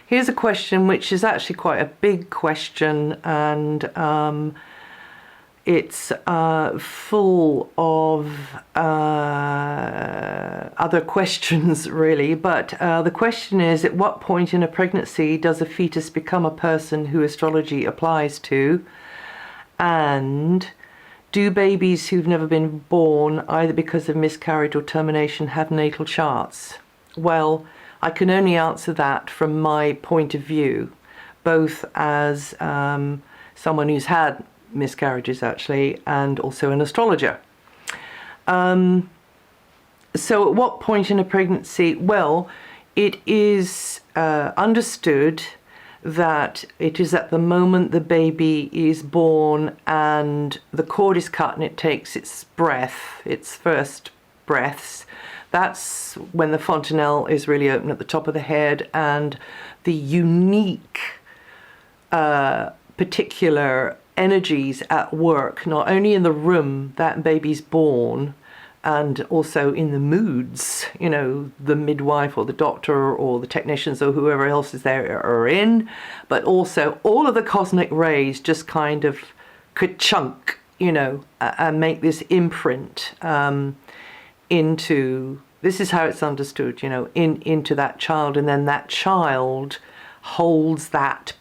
Here's a question which is actually quite a big question, and it's full of other questions, really. But the question is, at what point in a pregnancy does a fetus become a person who astrology applies to? And do babies who've never been born, either because of miscarriage or termination, have natal charts? Well, I can only answer that from my point of view, both as someone who's had miscarriages, actually, and also an astrologer. So at what point in a pregnancy? Well, it is understood that it is at the moment the baby is born and the cord is cut and it takes its breath, its first breaths. That's when the fontanelle is really open at the top of the head, and the unique particular energies at work, not only in the room that baby's born, and also in the moods, you know, the midwife or the doctor or the technicians or whoever else is there are in, but also all of the cosmic rays just kind of ka-chunk, you know, and make this imprint into, this is how it's understood, you know, into that child, and then that child holds that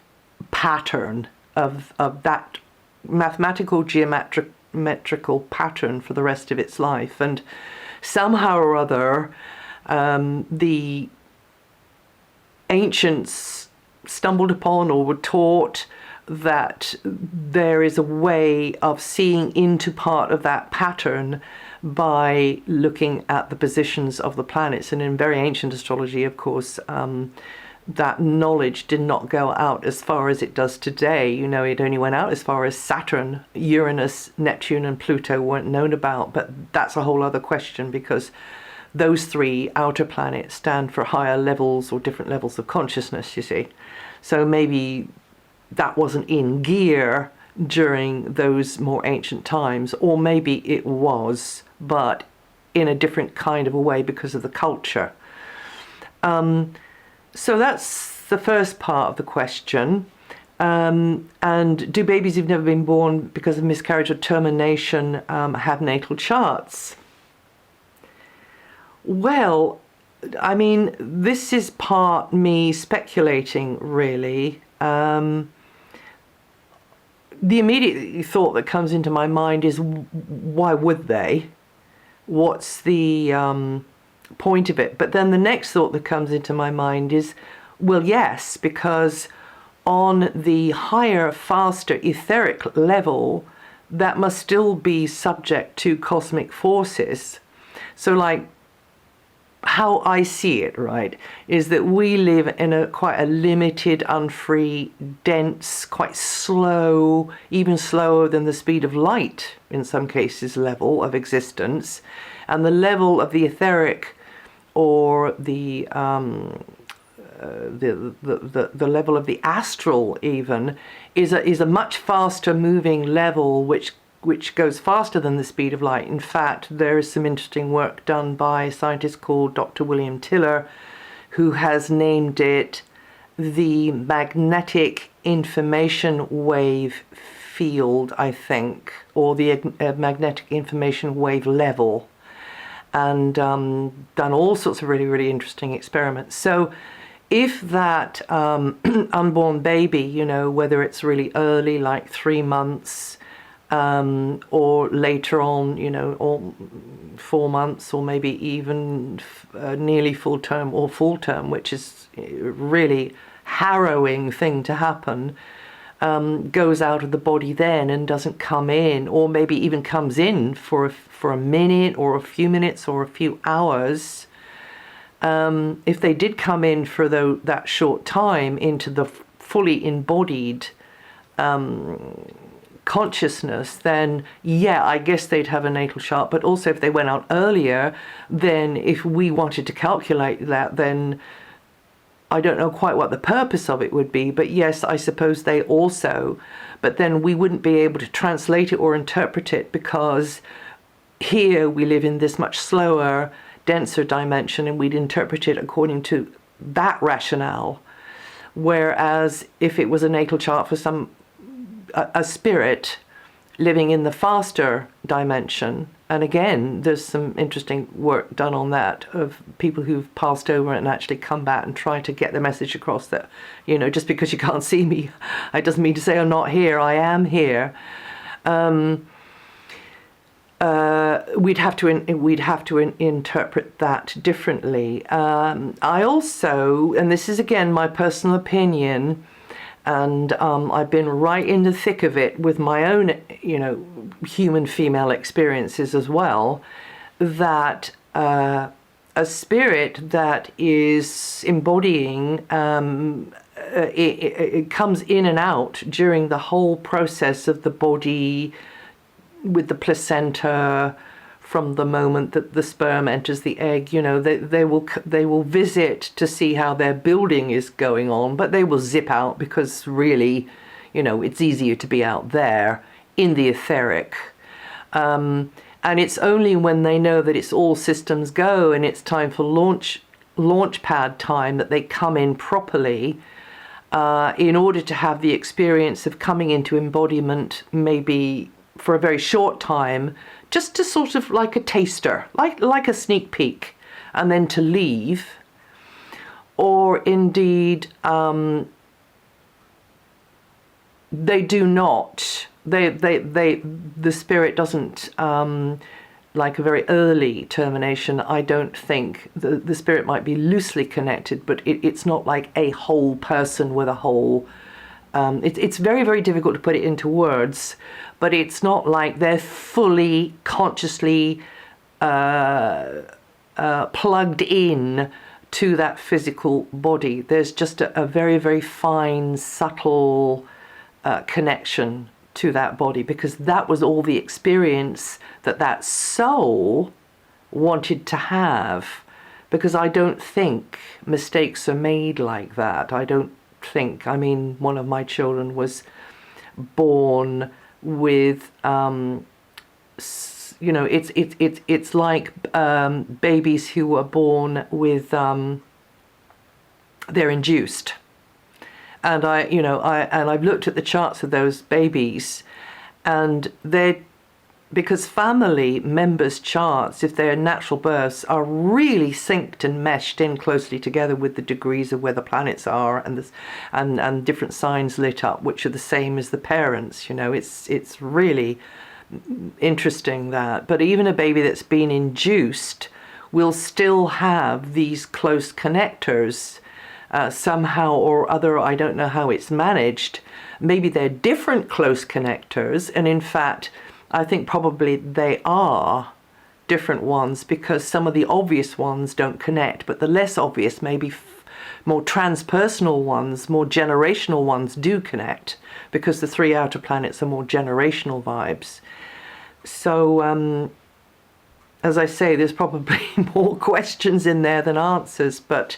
pattern of that mathematical geometrical pattern for the rest of its life. And somehow or other the ancients stumbled upon or were taught that there is a way of seeing into part of that pattern by looking at the positions of the planets. And in very ancient astrology, of course, that knowledge did not go out as far as it does today. You know, it only went out as far as Saturn, Uranus, Neptune, and Pluto weren't known about. But that's a whole other question, because those three outer planets stand for higher levels or different levels of consciousness, you see. So maybe that wasn't in gear during those more ancient times, or maybe it was, but in a different kind of a way because of the culture. So that's the first part of the question. And do babies who've never been born because of miscarriage or termination have natal charts? Well, I mean, this is part me speculating, really. The immediate thought that comes into my mind is, why would they? What's the point of it? But then the next thought that comes into my mind is, well, yes, because on the higher, faster etheric level, that must still be subject to cosmic forces. So, like, how I see it, right, is that we live in a quite a limited, unfree, dense, quite slow, even slower than the speed of light in some cases, level of existence. And the level of the etheric, or the level of the astral even, is a much faster moving level, which goes faster than the speed of light. In fact, there is some interesting work done by a scientist called Dr. William Tiller, who has named it the magnetic information wave field, I think, or the magnetic information wave level, and done all sorts of really, really interesting experiments. So if that unborn baby, you know, whether it's really early, like 3 months, or later on, you know, or 4 months, or maybe even nearly full term or full term, which is a really harrowing thing to happen, goes out of the body then and doesn't come in, or maybe even comes in for a minute or a few minutes or a few hours. If they did come in for that short time into the fully embodied consciousness, then yeah, I guess they'd have a natal chart. But also if they went out earlier, then if we wanted to calculate that, then I don't know quite what the purpose of it would be, but yes, I suppose they also, but then we wouldn't be able to translate it or interpret it, because here we live in this much slower, denser dimension, and we'd interpret it according to that rationale. Whereas if it was a natal chart for a spirit living in the faster dimension, and again, there's some interesting work done on that of people who've passed over and actually come back and try to get the message across that, just because you can't see me, it doesn't mean to say I'm not here. I am here. We'd have to interpret that differently. I also, and this is again my personal opinion, and I've been right in the thick of it with my own, human female experiences as well, that a spirit that is embodying, it comes in and out during the whole process of the body, with the placenta, from the moment that the sperm enters the egg. They will visit to see how their building is going on, but they will zip out because really, it's easier to be out there in the etheric. And it's only when they know that it's all systems go and it's time for launch pad time that they come in properly, in order to have the experience of coming into embodiment, maybe for a very short time, just to sort of like a taster, like a sneak peek, and then to leave. Or indeed, they do not. The spirit doesn't, like a very early termination. I don't think the spirit might be loosely connected, but it's not like a whole person with a whole. It's very, very difficult to put it into words, but it's not like they're fully consciously plugged in to that physical body. There's just a very, very fine, subtle connection to that body, because that was all the experience that soul wanted to have. Because I don't think mistakes are made like that. I don't think, one of my children was born with, it's like babies who were born with, they're induced. And I've looked at the charts of those babies, and because family members' charts, if they're natural births, are really synced and meshed in closely together with the degrees of where the planets are, and different signs lit up, which are the same as the parents. It's really interesting that. But even a baby that's been induced will still have these close connectors, somehow or other. I don't know how it's managed. Maybe they're different close connectors, and in fact, I think probably they are different ones, because some of the obvious ones don't connect, but the less obvious, maybe more transpersonal ones, more generational ones do connect, because the three outer planets are more generational vibes. So, as I say, there's probably more questions in there than answers, but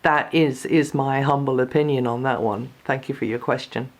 that is my humble opinion on that one. Thank you for your question.